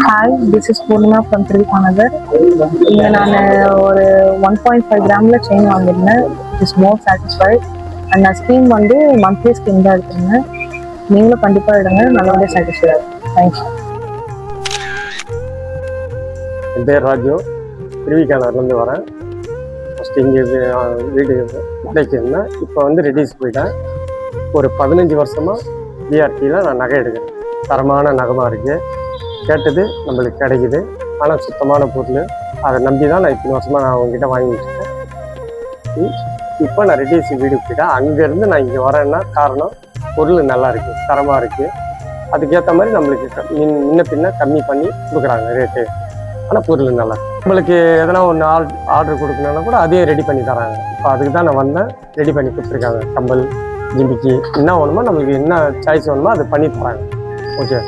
Hi, this is Purnima from Trivandrum. இங்கே நான் ஒரு 1.5 கிராமில் செயின் வாங்கியிருந்தேன். இட்ஸ் மோர் சாட்டிஸ்ஃபைட் அண்ட் நான் ஸ்கீம் வந்து மந்த்லி ஸ்கீம் தான் எடுத்திருந்தேன். நீங்களும் கண்டிப்பாக எடுங்க, நல்லபடியாக சாட்டிஸ்ஃபைட். தேங்க்யூ. என் பேர் ராஜு, திருவிக்கானூர்லேருந்து வரேன். ஃபஸ்ட்டு இங்கே வீடு விலைக்கு இருந்தேன். இப்போ வந்து ரெடியூஸ் போயிட்டேன். ஒரு 15 வருஷமாக பிஆர்டியில் நான் நகை எடுக்கிறேன். தரமான நகமாக இருக்குது, கேட்டது நம்மளுக்கு கிடைக்குது. ஆனால் சுத்தமான பொருள், அதை நம்பி தான் நான் இத்தனை வருஷமாக நான் அவங்ககிட்ட வாங்கிட்டு இருக்கேன். இப்போ நான் ரெடியூஸ் வீடு போயிட்டேன். அங்கேருந்து நான் இங்கே வரேன்னா காரணம் பொருள் நல்லா இருக்குது, தரமாக இருக்குது. அதுக்கேற்ற மாதிரி நம்மளுக்கு முன்ன பின்ன கம்மி பண்ணி கொடுக்குறாங்க ரேட்டு. ஆனால் பொருள் நல்லா நம்மளுக்கு எதனா ஒன்று ஆர்டர் கொடுக்கணுன்னா கூட அதே ரெடி பண்ணி தராங்க. இப்போ அதுக்கு தான் நான் வந்தேன். ரெடி பண்ணி கொடுத்துருக்காங்க. கம்பல், ஜிமிக்கி என்ன வேணுமோ, நம்மளுக்கு என்ன சாய்ஸ் வேணுமோ அதை பண்ணி தராங்க. ஓகே.